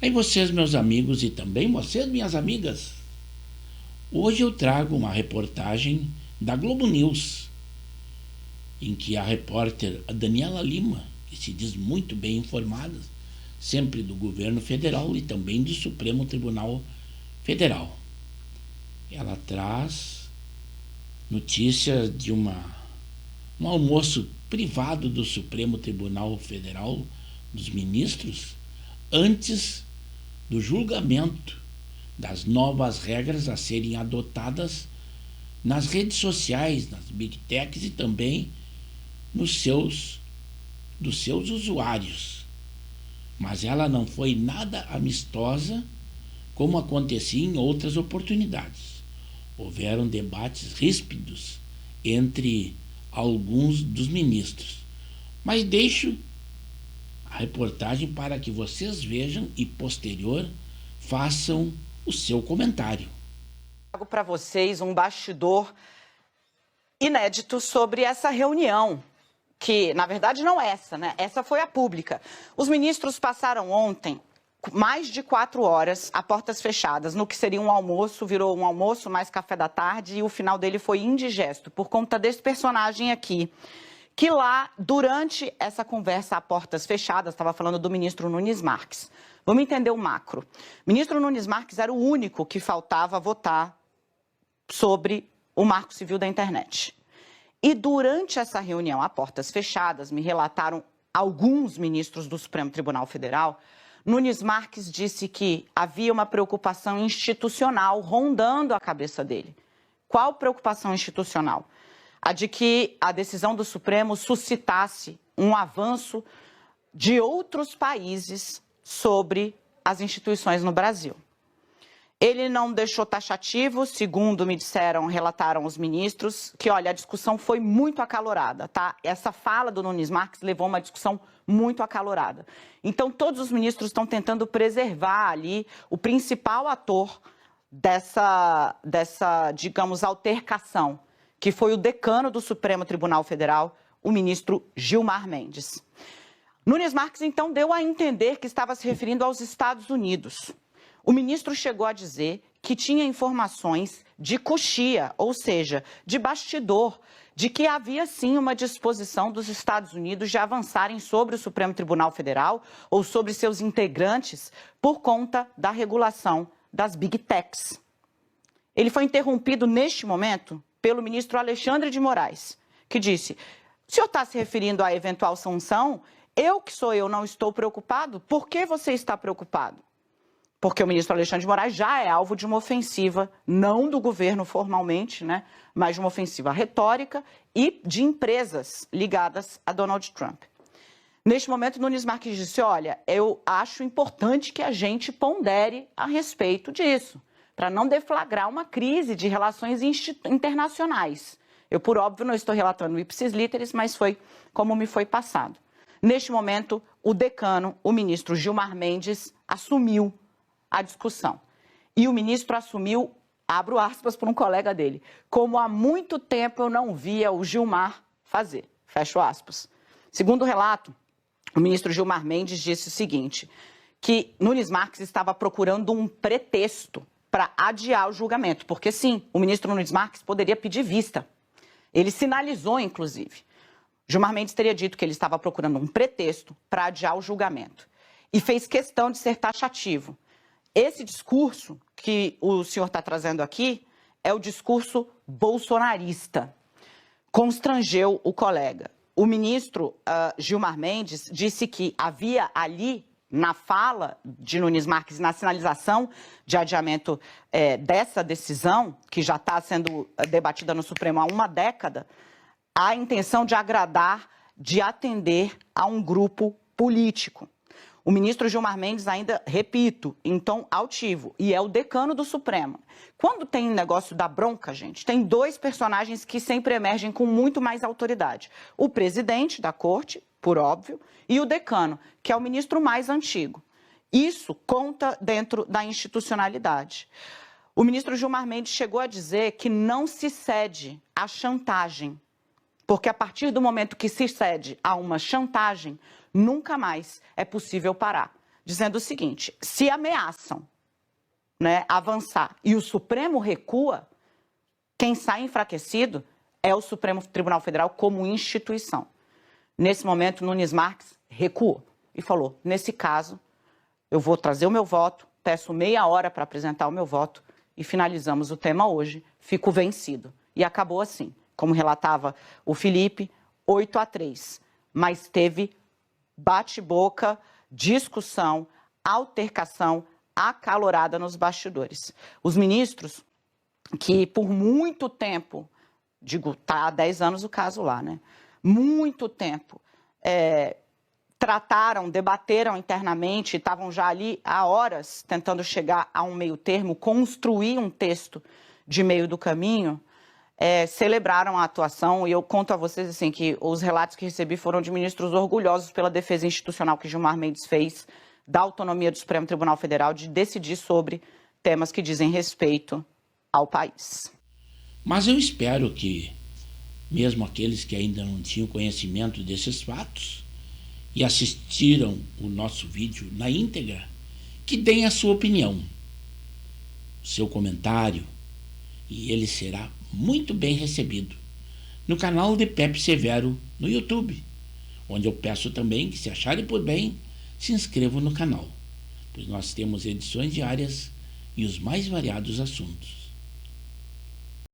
Aí vocês, meus amigos, e também vocês, minhas amigas, hoje eu trago uma reportagem da Globo News, em que a repórter Daniela Lima, que se diz muito bem informada, sempre do governo federal e também do Supremo Tribunal Federal, ela traz notícias de um almoço privado do Supremo Tribunal Federal, dos ministros, antes do julgamento das novas regras a serem adotadas nas redes sociais, nas big techs e também dos seus usuários. Mas ela não foi nada amistosa, como acontecia em outras oportunidades. Houveram debates ríspidos entre alguns dos ministros. Mas deixo a reportagem para que vocês vejam e posterior façam o seu comentário. Trago para vocês um bastidor inédito sobre essa reunião, que na verdade não é essa, né? Essa foi a pública. Os ministros passaram ontem mais de 4 horas a portas fechadas, no que seria um almoço, virou um almoço mais café da tarde, e o final dele foi indigesto, por conta desse personagem aqui, que lá, durante essa conversa a portas fechadas, estava falando do ministro Nunes Marques. Vamos entender o macro. O ministro Nunes Marques era o único que faltava votar sobre o Marco Civil da Internet. E durante essa reunião a portas fechadas, me relataram alguns ministros do Supremo Tribunal Federal, Nunes Marques disse que havia uma preocupação institucional rondando a cabeça dele. Qual preocupação institucional? A de que a decisão do Supremo suscitasse um avanço de outros países sobre as instituições no Brasil. Ele não deixou taxativo, segundo me disseram, relataram os ministros, que, olha, a discussão foi muito acalorada, tá? Essa fala do Nunes Marques levou a uma discussão muito acalorada. Então, todos os ministros estão tentando preservar ali o principal ator dessa, digamos, altercação, que foi o decano do Supremo Tribunal Federal, o ministro Gilmar Mendes. Nunes Marques, então, deu a entender que estava se referindo aos Estados Unidos. O ministro chegou a dizer que tinha informações de coxia, ou seja, de bastidor, de que havia sim uma disposição dos Estados Unidos de avançarem sobre o Supremo Tribunal Federal ou sobre seus integrantes por conta da regulação das Big Techs. Ele foi interrompido neste momento pelo ministro Alexandre de Moraes, que disse: o senhor está se referindo à eventual sanção? Eu que sou eu não estou preocupado? Por que você está preocupado? Porque o ministro Alexandre de Moraes já é alvo de uma ofensiva, não do governo formalmente, né, mas de uma ofensiva retórica e de empresas ligadas a Donald Trump. Neste momento, Nunes Marques disse: olha, eu acho importante que a gente pondere a respeito disso, para não deflagrar uma crise de relações internacionais. Eu, por óbvio, não estou relatando o ipsis literis, mas foi como me foi passado. Neste momento, o decano, o ministro Gilmar Mendes, assumiu a discussão. E o ministro assumiu, abro aspas para um colega dele, como há muito tempo eu não via o Gilmar fazer, fecho aspas. Segundo o relato, o ministro Gilmar Mendes disse o seguinte, que Nunes Marques estava procurando um pretexto para adiar o julgamento, porque sim, o ministro Nunes Marques poderia pedir vista. Ele sinalizou, inclusive. Gilmar Mendes teria dito que ele estava procurando um pretexto para adiar o julgamento. E fez questão de ser taxativo. Esse discurso que o senhor está trazendo aqui é o discurso bolsonarista. Constrangeu o colega. O ministro Gilmar Mendes disse que havia ali, na fala de Nunes Marques, na sinalização de adiamento dessa decisão, que já está sendo debatida no Supremo há uma década, a intenção de agradar, de atender a um grupo político. O ministro Gilmar Mendes ainda, repito, em tom altivo, e é o decano do Supremo. Quando tem um negócio da bronca, gente, tem dois personagens que sempre emergem com muito mais autoridade. O presidente da corte, por óbvio, e o decano, que é o ministro mais antigo. Isso conta dentro da institucionalidade. O ministro Gilmar Mendes chegou a dizer que não se cede à chantagem, porque a partir do momento que se cede a uma chantagem, nunca mais é possível parar. dizendo o seguinte: se ameaçam, né, avançar e o Supremo recua, quem sai enfraquecido é o Supremo Tribunal Federal como instituição. Nesse momento, Nunes Marques recuou e falou: nesse caso, eu vou trazer o meu voto, peço meia hora para apresentar o meu voto e finalizamos o tema hoje, fico vencido. E acabou assim, como relatava o Felipe, 8-3. Mas teve bate-boca, discussão, altercação acalorada nos bastidores. Os ministros, que por muito tempo, digo, tá há 10 anos o caso lá, né? Muito tempo, trataram, debateram internamente, estavam já ali há horas tentando chegar a um meio termo, construir um texto de meio do caminho, celebraram a atuação. E eu conto a vocês assim, que os relatos que recebi foram de ministros orgulhosos pela defesa institucional que Gilmar Mendes fez, da autonomia do Supremo Tribunal Federal de decidir sobre temas que dizem respeito ao país. Mas eu espero que, mesmo aqueles que ainda não tinham conhecimento desses fatos e assistiram o nosso vídeo na íntegra, que deem a sua opinião, seu comentário, e ele será muito bem recebido no canal de Pepe Severo no YouTube, onde eu peço também que, se acharem por bem, se inscrevam no canal, pois nós temos edições diárias e os mais variados assuntos.